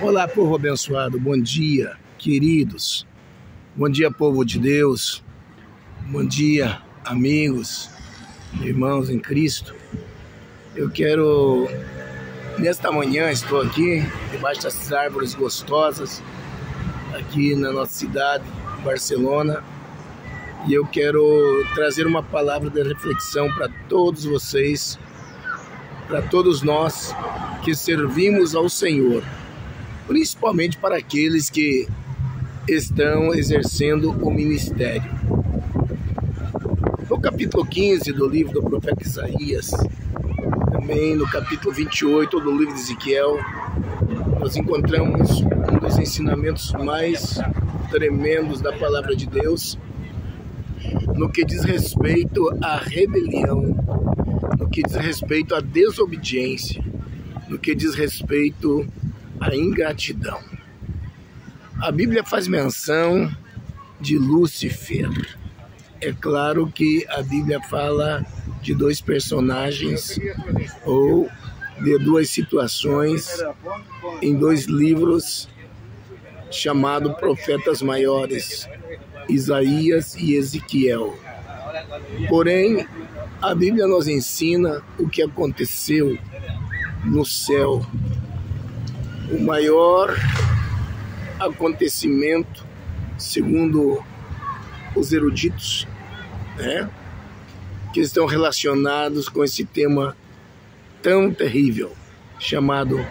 Olá, povo abençoado, bom dia, queridos, bom dia, povo de Deus, bom dia, amigos, irmãos em Cristo. Eu quero, nesta manhã, estou aqui, debaixo dessas árvores gostosas, aqui na nossa cidade, Barcelona, e eu quero trazer uma palavra de reflexão para todos vocês, para todos nós que servimos ao Senhor, principalmente para aqueles que estão exercendo o ministério. No capítulo 15 do livro do profeta Isaías, também no capítulo 28 do livro de Ezequiel, nós encontramos um dos ensinamentos mais tremendos da palavra de Deus, no que diz respeito à rebelião, no que diz respeito à desobediência, no que diz respeito à ingratidão. A Bíblia faz menção de Lúcifer. É claro que a Bíblia fala de dois personagens ou de duas situações em dois livros chamados Profetas Maiores, Isaías e Ezequiel. Porém, a Bíblia nos ensina o que aconteceu no céu. O maior acontecimento, segundo os eruditos, que estão relacionados com esse tema tão terrível, chamado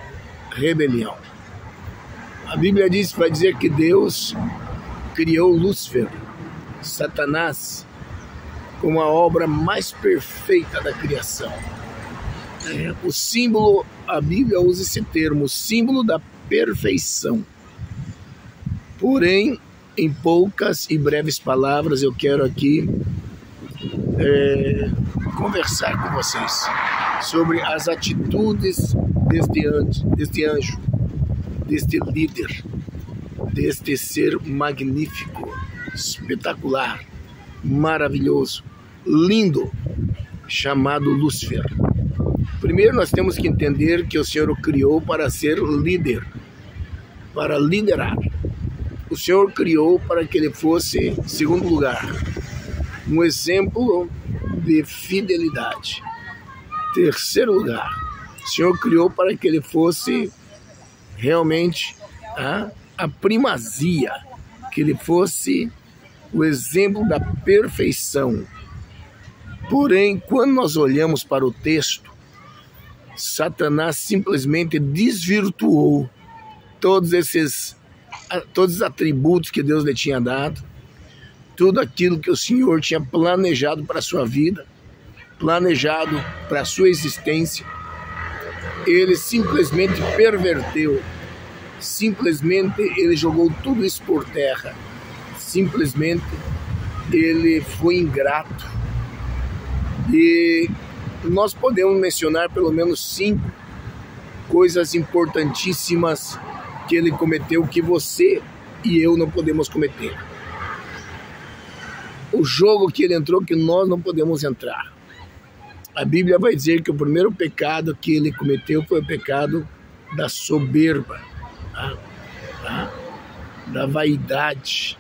rebelião. A Bíblia vai dizer que Deus criou Lúcifer, Satanás, como a obra mais perfeita da criação. O símbolo, a Bíblia usa esse termo, símbolo da perfeição. Porém, em poucas e breves palavras, eu quero aqui conversar com vocês sobre as atitudes deste anjo, deste líder, deste ser magnífico, espetacular, maravilhoso, lindo, chamado Lúcifer. Primeiro nós temos que entender que o Senhor o criou para ser líder, para liderar. O Senhor o criou para que ele fosse, em segundo lugar, um exemplo de fidelidade. Terceiro lugar, o Senhor criou para que ele fosse realmente a primazia, que ele fosse o exemplo da perfeição. Porém, quando nós olhamos para o texto, Satanás simplesmente desvirtuou todos os atributos que Deus lhe tinha dado, tudo aquilo que o Senhor tinha planejado para a sua vida, planejado para a sua existência. Ele simplesmente perverteu, simplesmente ele jogou tudo isso por terra, simplesmente ele foi ingrato. E nós podemos mencionar pelo menos 5 coisas importantíssimas que ele cometeu, que você e eu não podemos cometer. O jogo que ele entrou, que nós não podemos entrar. A Bíblia vai dizer que o primeiro pecado que ele cometeu foi o pecado da soberba, da vaidade.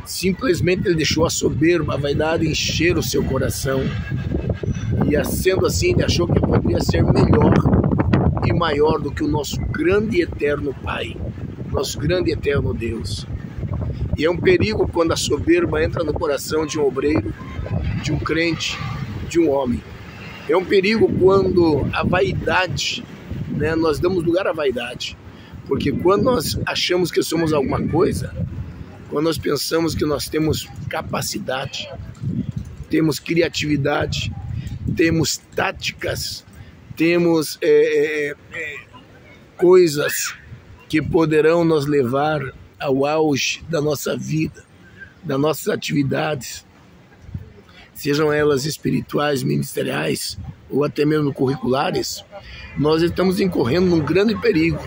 Simplesmente ele deixou a soberba, a vaidade encher o seu coração. E sendo assim, ele achou que poderia ser melhor e maior do que o nosso grande e eterno Pai, nosso grande e eterno Deus. E é um perigo quando a soberba entra no coração de um obreiro, de um crente, de um homem. É um perigo quando a vaidade, nós damos lugar à vaidade. Porque quando nós achamos que somos alguma coisa, quando nós pensamos que nós temos capacidade, temos criatividade, temos táticas, temos coisas que poderão nos levar ao auge da nossa vida, das nossas atividades, sejam elas espirituais, ministeriais ou até mesmo curriculares, nós estamos incorrendo num grande perigo,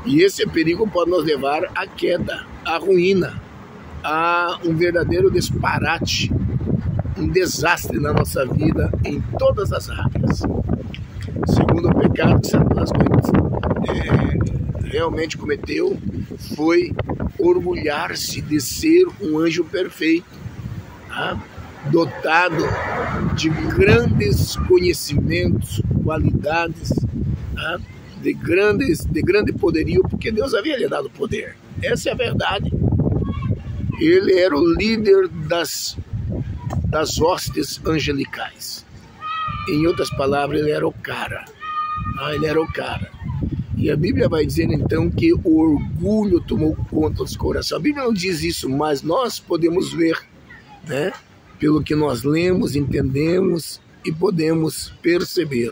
E esse perigo pode nos levar à queda, à ruína, a um verdadeiro disparate, um desastre na nossa vida em todas as áreas. Segundo o pecado que Satanás realmente cometeu foi orgulhar-se de ser um anjo perfeito, tá? Dotado de grandes conhecimentos, qualidades, tá? de grande poderio, porque Deus havia lhe dado poder. Essa é a verdade. Ele era o líder das hostes angelicais. Em outras palavras, ele era o cara. Ele era o cara. E a Bíblia vai dizer então que o orgulho tomou conta dos corações. A Bíblia não diz isso, mas nós podemos ver, né? Pelo que nós lemos, entendemos e podemos perceber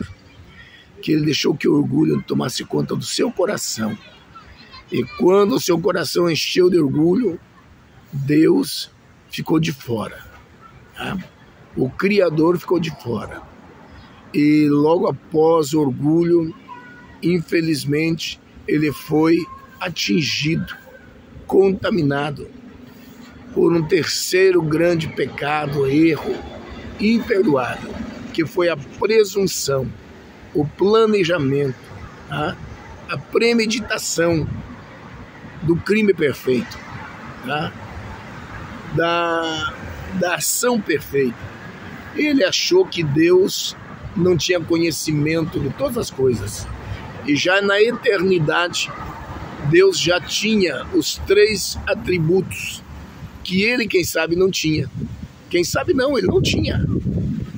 que ele deixou que o orgulho tomasse conta do seu coração. E quando o seu coração encheu de orgulho, Deus ficou de fora, tá? O Criador ficou de fora. E logo após o orgulho, infelizmente, ele foi atingido, contaminado por um terceiro grande pecado, erro imperdoável, que foi a presunção, o planejamento, tá? A premeditação do crime perfeito, tá? da ação perfeita. Ele achou que Deus não tinha conhecimento de todas as coisas. E já na eternidade, Deus já tinha os 3 atributos que ele, quem sabe, não tinha. Quem sabe não, ele não tinha.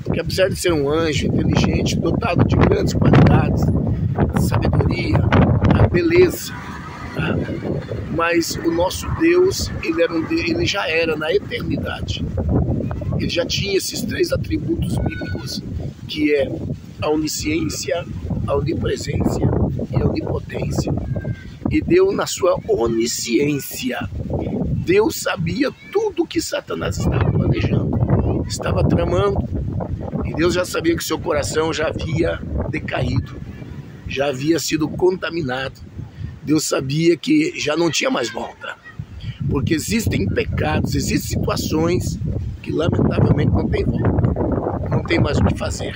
Porque apesar de ser um anjo inteligente, dotado de grandes qualidades, sabedoria, a beleza, tá? Mas o nosso Deus, ele já era na eternidade. Ele já tinha esses 3 atributos bíblicos, que é a onisciência, a onipresença e a onipotência. E Deus, na sua onisciência, Deus sabia tudo que Satanás estava planejando, estava tramando. E Deus já sabia que seu coração já havia decaído, já havia sido contaminado. Deus sabia que já não tinha mais volta. Porque existem pecados, existem situações que lamentavelmente não tem volta. Não tem mais o que fazer.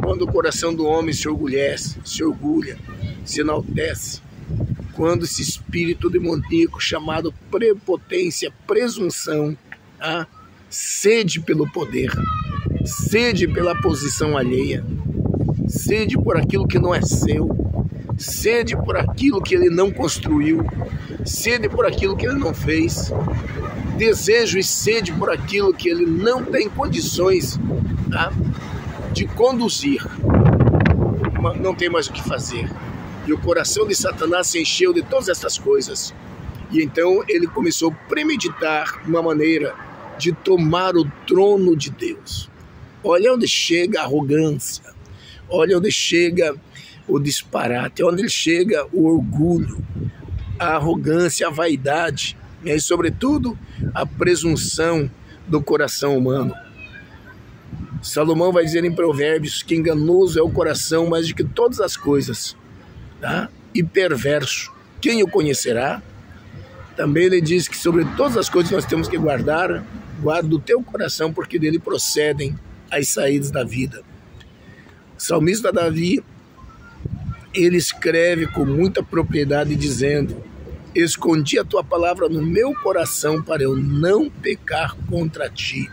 Quando o coração do homem se orgulha, se enaltece, quando esse espírito demoníaco chamado prepotência, presunção, tá? Sede pelo poder, sede pela posição alheia, sede por aquilo que não é seu, sede por aquilo que ele não construiu, sede por aquilo que ele não fez, desejo e sede por aquilo que ele não tem condições, tá? De conduzir, não tem mais o que fazer. E o coração de Satanás se encheu de todas essas coisas. E então ele começou a premeditar uma maneira de tomar o trono de Deus. Olha onde chega a arrogância, olha onde chega o disparate, onde chega o orgulho, a arrogância, a vaidade, e sobretudo a presunção do coração humano. Salomão vai dizer em Provérbios que enganoso é o coração mais do que todas as coisas, tá? E perverso, quem o conhecerá? Também ele diz que sobre todas as coisas nós temos que guarda o teu coração, porque dele procedem as saídas da vida. O salmista Davi, ele escreve com muita propriedade dizendo: escondi a tua palavra no meu coração para eu não pecar contra ti.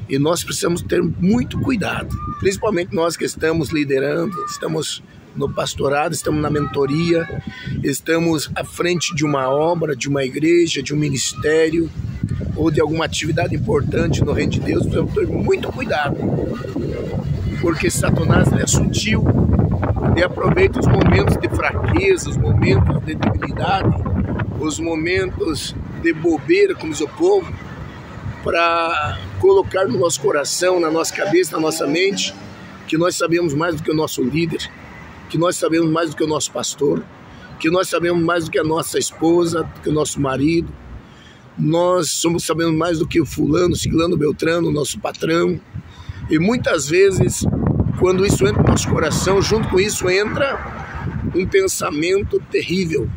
E nós precisamos ter muito cuidado, principalmente nós que estamos liderando, estamos no pastorado, estamos na mentoria, estamos à frente de uma obra, de uma igreja, de um ministério ou de alguma atividade importante no reino de Deus. Precisamos ter muito cuidado, porque Satanás é sutil e aproveita os momentos de fraqueza, os momentos de debilidade, os momentos de bobeira, como diz o povo, para colocar no nosso coração, na nossa cabeça, na nossa mente, que nós sabemos mais do que o nosso líder, que nós sabemos mais do que o nosso pastor, que nós sabemos mais do que a nossa esposa, do que o nosso marido, nós sabemos mais do que o fulano, ciclano, beltrano, nosso patrão. E muitas vezes, quando isso entra no nosso coração, junto com isso entra um pensamento terrível,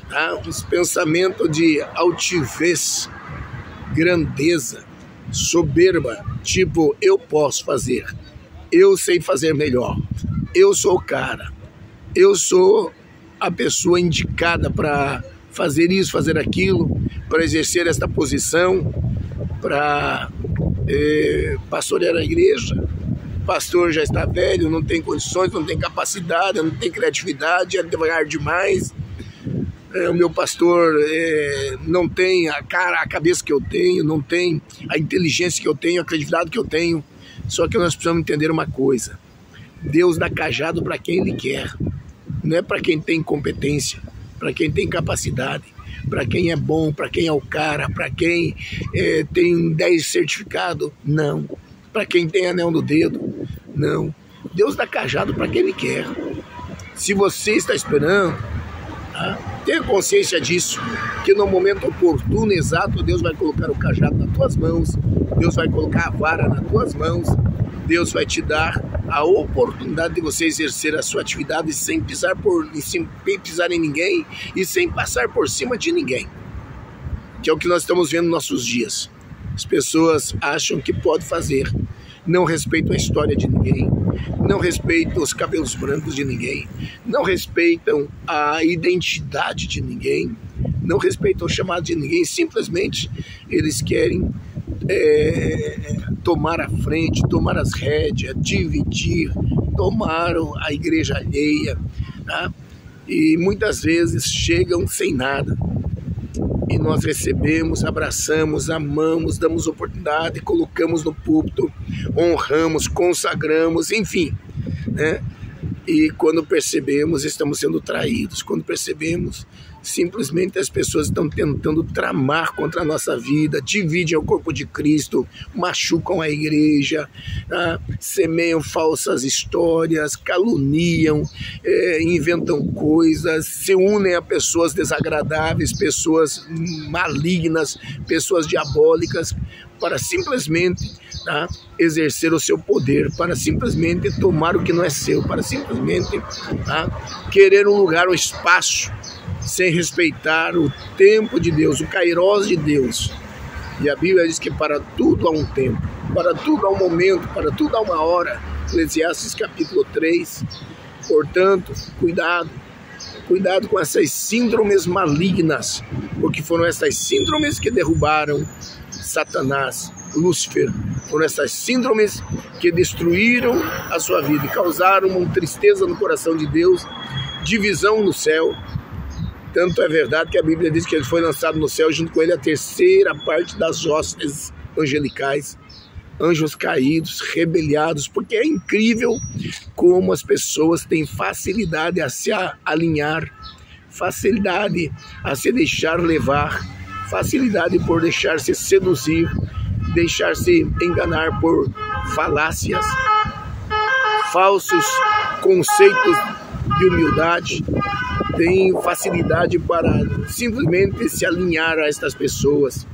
tá? Um pensamento de altivez, grandeza, soberba, tipo, eu posso fazer, eu sei fazer melhor, eu sou o cara, eu sou a pessoa indicada para fazer isso, fazer aquilo, para exercer esta posição, para pastorear a igreja. O pastor já está velho, não tem condições, não tem capacidade, não tem criatividade, é devagar demais. O meu pastor não tem a cabeça que eu tenho, não tem a inteligência que eu tenho, a criatividade que eu tenho. Só que nós precisamos entender uma coisa: Deus dá cajado para quem Ele quer, não é para quem tem competência, para quem tem capacidade, para quem é bom, para quem é o cara, para quem tem 10 certificados, não. Para quem tem anel no dedo, não. Deus dá cajado para quem Ele quer. Se você está esperando, tenha consciência disso, que no momento oportuno, exato, Deus vai colocar o cajado nas tuas mãos, Deus vai colocar a vara nas tuas mãos, Deus vai te dar a oportunidade de você exercer a sua atividade sem pisar em ninguém e sem passar por cima de ninguém, que é o que nós estamos vendo nos nossos dias. As pessoas acham que pode fazer, não respeitam a história de ninguém, não respeitam os cabelos brancos de ninguém, não respeitam a identidade de ninguém, não respeitam o chamado de ninguém. Simplesmente eles querem tomar a frente, tomar as rédeas, dividir, tomar a igreja alheia, tá? E muitas vezes chegam sem nada. E nós recebemos, abraçamos, amamos, damos oportunidade, colocamos no púlpito, honramos, consagramos, enfim, né? E quando percebemos, estamos sendo traídos. Quando percebemos, simplesmente as pessoas estão tentando tramar contra a nossa vida, dividem o corpo de Cristo, machucam a igreja, semeiam falsas histórias, caluniam, inventam coisas, se unem a pessoas desagradáveis, pessoas malignas, pessoas diabólicas, para simplesmente exercer o seu poder, para simplesmente tomar o que não é seu, para simplesmente querer um lugar, um espaço, sem respeitar o tempo de Deus, o kairós de Deus. E a Bíblia diz que para tudo há um tempo, para tudo há um momento, para tudo há uma hora. Eclesiastes capítulo 3. Portanto, cuidado com essas síndromes malignas, porque foram essas síndromes que derrubaram Satanás, Lúcifer. Foram essas síndromes que destruíram a sua vida e causaram uma tristeza no coração de Deus, divisão no céu. Tanto é verdade que a Bíblia diz que ele foi lançado no céu, junto com ele a terceira parte das hostes angelicais, anjos caídos, rebeliados, porque é incrível como as pessoas têm facilidade a se alinhar, facilidade a se deixar levar, facilidade por deixar-se seduzir, deixar-se enganar por falácias, falsos conceitos de humildade. Tem facilidade para simplesmente se alinhar a estas pessoas.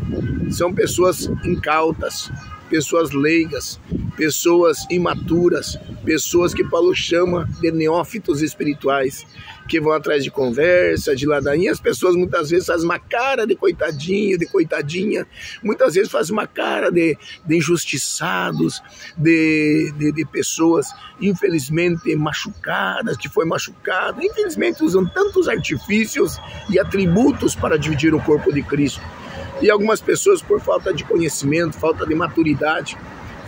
São pessoas incautas, pessoas leigas, pessoas imaturas, pessoas que Paulo chama de neófitos espirituais, que vão atrás de conversa, de ladainha. As pessoas muitas vezes fazem uma cara de coitadinho, de coitadinha, muitas vezes fazem uma cara de injustiçados, de pessoas infelizmente machucadas, que foi machucado. Infelizmente usam tantos artifícios e atributos para dividir o corpo de Cristo. E algumas pessoas, por falta de conhecimento, falta de maturidade,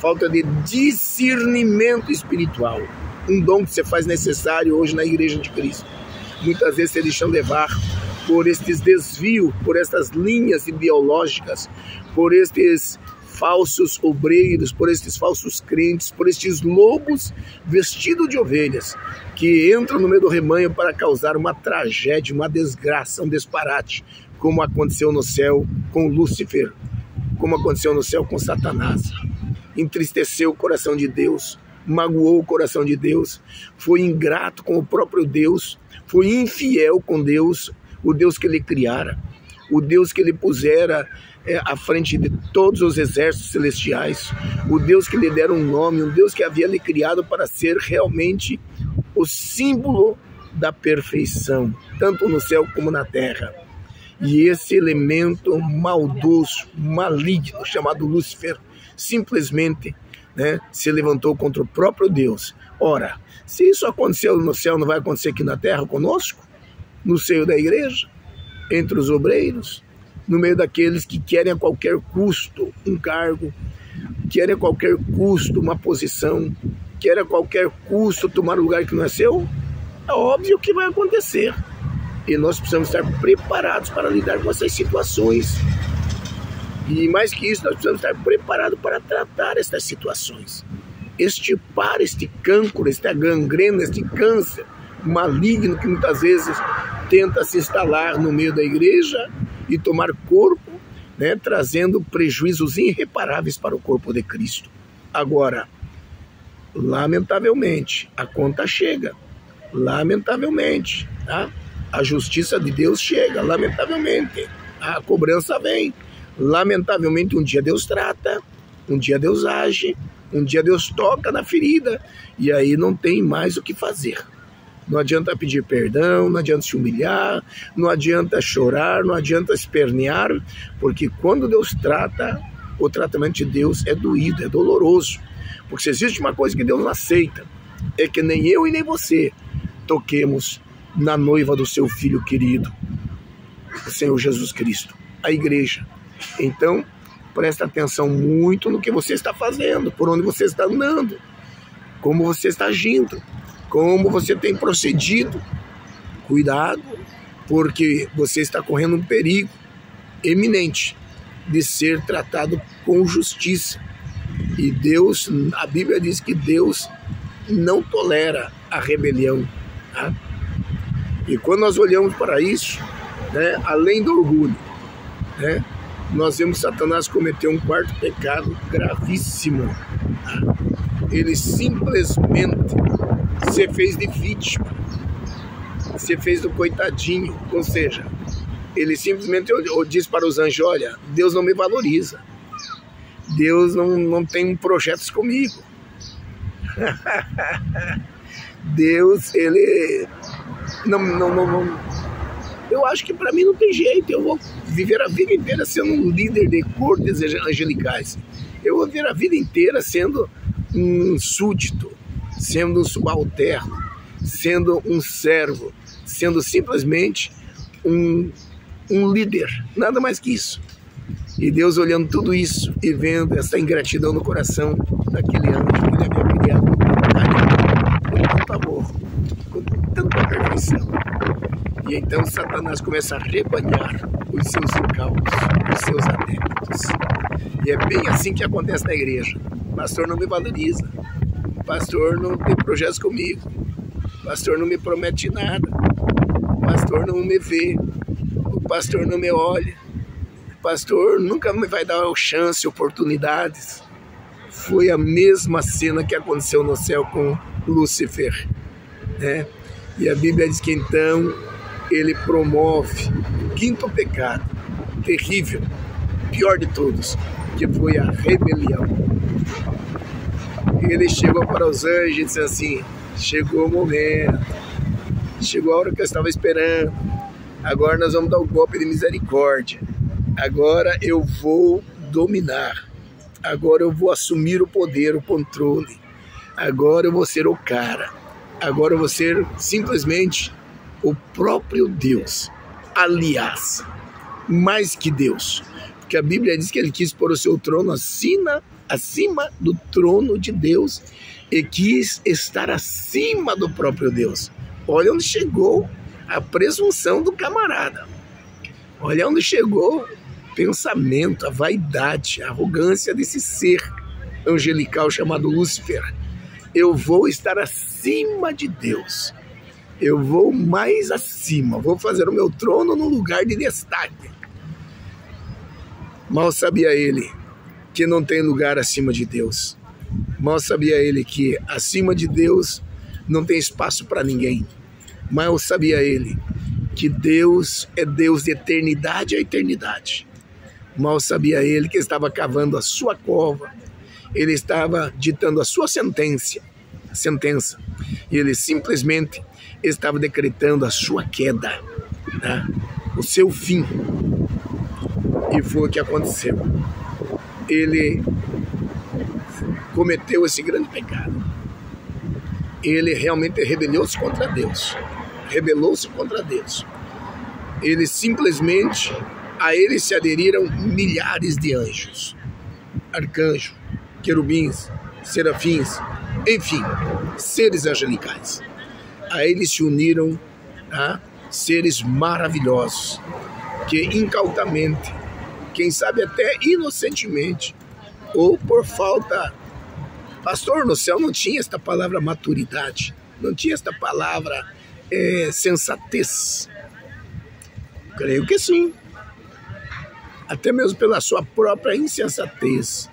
falta de discernimento espiritual, um dom que se faz necessário hoje na igreja de Cristo, muitas vezes se deixam levar por estes desvios, por estas linhas ideológicas, por estes falsos obreiros, por estes falsos crentes, por estes lobos vestidos de ovelhas, que entram no meio do rebanho para causar uma tragédia, uma desgraça, um disparate, como aconteceu no céu com Lúcifer, como aconteceu no céu com Satanás. Entristeceu o coração de Deus, magoou o coração de Deus, foi ingrato com o próprio Deus, foi infiel com Deus, o Deus que ele criara, o Deus que ele pusera à frente de todos os exércitos celestiais, o Deus que lhe dera um nome, um Deus que havia lhe criado para ser realmente o símbolo da perfeição, tanto no céu como na terra. E esse elemento maldoso, maligno, chamado Lúcifer, simplesmente se levantou contra o próprio Deus. Ora, se isso aconteceu no céu, não vai acontecer aqui na terra conosco? no seio da igreja, entre os obreiros, no meio daqueles que querem a qualquer custo um cargo, querem a qualquer custo uma posição, querem a qualquer custo tomar um lugar que não é seu. É óbvio que vai acontecer. E nós precisamos estar preparados para lidar com essas situações. E mais que isso, nós precisamos estar preparados para tratar essas situações. Extirpar este cancro, esta gangrena, este câncer maligno que muitas vezes tenta se instalar no meio da igreja e tomar corpo, né, trazendo prejuízos irreparáveis para o corpo de Cristo. Agora, lamentavelmente, a conta chega. Lamentavelmente, tá? A justiça de Deus chega, lamentavelmente. A cobrança vem. Lamentavelmente, um dia Deus trata, um dia Deus age, um dia Deus toca na ferida, e aí não tem mais o que fazer. Não adianta pedir perdão, não adianta se humilhar, não adianta chorar, não adianta espernear, porque quando Deus trata, o tratamento de Deus é doído, é doloroso. Porque se existe uma coisa que Deus não aceita, é que nem eu e nem você toquemos na noiva do seu Filho querido, o Senhor Jesus Cristo, a igreja. Então, presta atenção muito no que você está fazendo, por onde você está andando, como você está agindo, como você tem procedido. Cuidado, porque você está correndo um perigo eminente de ser tratado com justiça. E Deus, a Bíblia diz que Deus não tolera a rebelião, tá? E quando nós olhamos para isso, né, além do orgulho, né, nós vemos Satanás cometer um quarto pecado gravíssimo. Tá? Ele simplesmente se fez de vítima, se fez do coitadinho, ou seja, ele simplesmente diz para os anjos: olha, Deus não me valoriza, Deus não tem projetos comigo. Deus, ele não. Eu acho que para mim não tem jeito. Eu vou viver a vida inteira sendo um líder de cortes angelicais. Eu vou viver a vida inteira sendo um súdito, sendo um subalterno, sendo um servo, sendo simplesmente um líder, nada mais que isso. E Deus olhando tudo isso e vendo essa ingratidão no coração daquele anjo que ele havia criado com tanto amor, com tanta perfeição. E então Satanás começa a rebanhar os seus incautos, os seus adeptos. E é bem assim que acontece na igreja. O pastor não me valoriza, o pastor não tem projetos comigo, o pastor não me promete nada, o pastor não me vê, o pastor não me olha, o pastor nunca me vai dar chance, oportunidades. Foi a mesma cena que aconteceu no céu com Lúcifer, né? E a Bíblia diz que então ele promove o quinto pecado, terrível, pior de todos, que foi a rebelião. Ele chegou para os anjos e disse assim: chegou o momento, chegou a hora que eu estava esperando, agora nós vamos dar um golpe de misericórdia, agora eu vou dominar, agora eu vou assumir o poder, o controle, agora eu vou ser o cara, agora eu vou ser simplesmente o próprio Deus. Aliás, mais que Deus, porque a Bíblia diz que ele quis pôr o seu trono acima do trono de Deus e quis estar acima do próprio Deus. Olha onde chegou a presunção do camarada, olha onde chegou o pensamento, a vaidade, a arrogância desse ser angelical chamado Lúcifer. Eu vou estar acima de Deus, eu vou mais acima, vou fazer o meu trono num lugar de destaque. Mal sabia ele que não tem lugar acima de Deus. Mal sabia ele que acima de Deus não tem espaço para ninguém. Mal sabia ele que Deus é Deus de eternidade a eternidade. Mal sabia ele que estava cavando a sua cova, ele estava ditando a sua sentença, e ele simplesmente estava decretando a sua queda, né? O seu fim. E foi o que aconteceu. Ele cometeu esse grande pecado. Ele realmente rebelou-se contra Deus. rebelou-se contra Deus. Ele simplesmente, a ele se aderiram milhares de anjos, arcanjos, querubins, serafins, enfim, seres angelicais. A ele se uniram seres maravilhosos, que incautamente, quem sabe até inocentemente, ou por falta... Pastor, no céu não tinha esta palavra maturidade, não tinha esta palavra sensatez. Creio que sim. Até mesmo pela sua própria insensatez.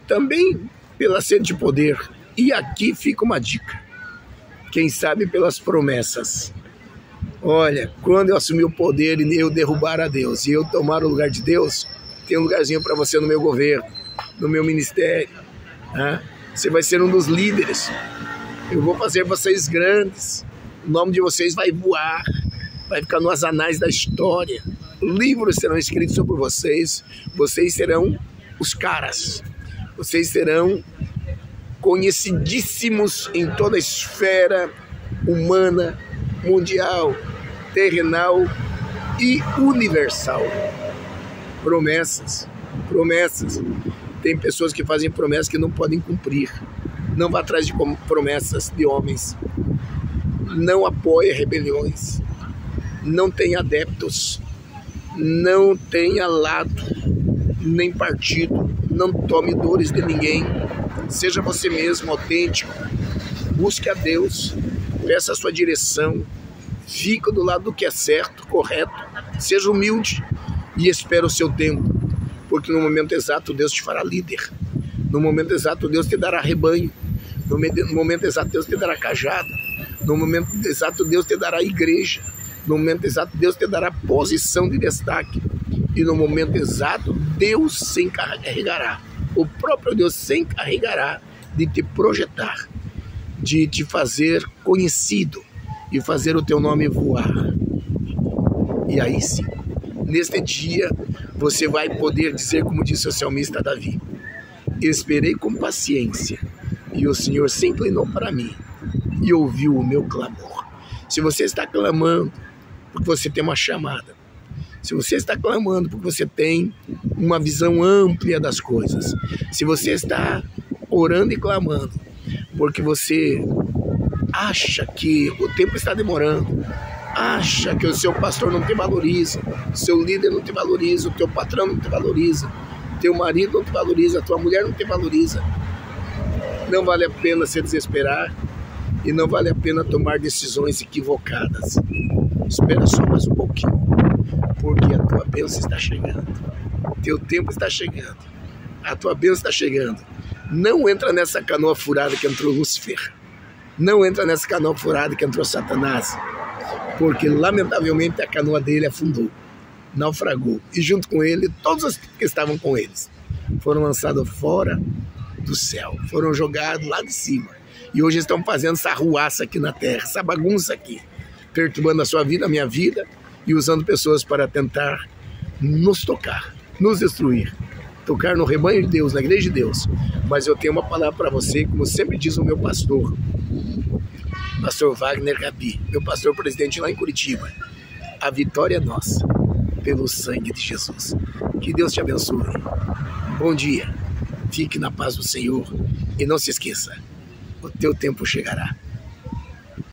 Também pela sede de poder. E aqui fica uma dica. Quem sabe pelas promessas. Olha, quando eu assumir o poder e eu derrubar a Deus, e eu tomar o lugar de Deus, tem um lugarzinho para você no meu governo, no meu ministério. Você vai ser um dos líderes. Eu vou fazer vocês grandes. O nome de vocês vai voar. Vai ficar nos anais da história. Livros serão escritos sobre vocês. Vocês serão os caras. Vocês serão conhecidíssimos em toda a esfera humana, mundial, terrenal e universal. Promessas, promessas. Tem pessoas que fazem promessas que não podem cumprir. Não vá atrás de promessas de homens. Não apoie rebeliões. Não tenha adeptos. Não tenha lado, nem partido. Não tome dores de ninguém. Seja você mesmo autêntico. Busque a Deus. Peça a sua direção. Fica do lado do que é certo, correto. Seja humilde e espere o seu tempo. Porque no momento exato Deus te fará líder. No momento exato Deus te dará rebanho. No momento exato Deus te dará cajado. No momento exato Deus te dará igreja. No momento exato Deus te dará posição de destaque. E no momento exato Deus se encarregará. O próprio Deus se encarregará de te projetar, de te fazer conhecido e fazer o teu nome voar. E aí sim, neste dia, você vai poder dizer, como disse o salmista Davi: esperei com paciência, e o Senhor se inclinou para mim e ouviu o meu clamor. Se você está clamando porque você tem uma chamada, se você está clamando porque você tem uma visão ampla das coisas, se você está orando e clamando porque você acha que o tempo está demorando, acha que o seu pastor não te valoriza, o seu líder não te valoriza, o teu patrão não te valoriza, teu marido não te valoriza, a tua mulher não te valoriza, não vale a pena se desesperar e não vale a pena tomar decisões equivocadas. Espera só mais um pouquinho, porque a tua bênção está chegando, teu tempo está chegando, a tua bênção está chegando. Não entra nessa canoa furada que entrou Lúcifer, não entra nessa canoa furada que entrou Satanás, porque lamentavelmente a canoa dele afundou, naufragou, e junto com ele todos os que estavam com eles foram lançados fora do céu, foram jogados lá de cima, e hoje estão fazendo essa arruaça aqui na terra, essa bagunça aqui, perturbando a sua vida, a minha vida, e usando pessoas para tentar nos tocar, nos destruir, tocar no rebanho de Deus, na igreja de Deus. Mas eu tenho uma palavra para você, como sempre diz o meu pastor Wagner Gabi, meu pastor presidente lá em Curitiba: a vitória é nossa, pelo sangue de Jesus. Que Deus te abençoe. Bom dia, fique na paz do Senhor e não se esqueça, o teu tempo chegará.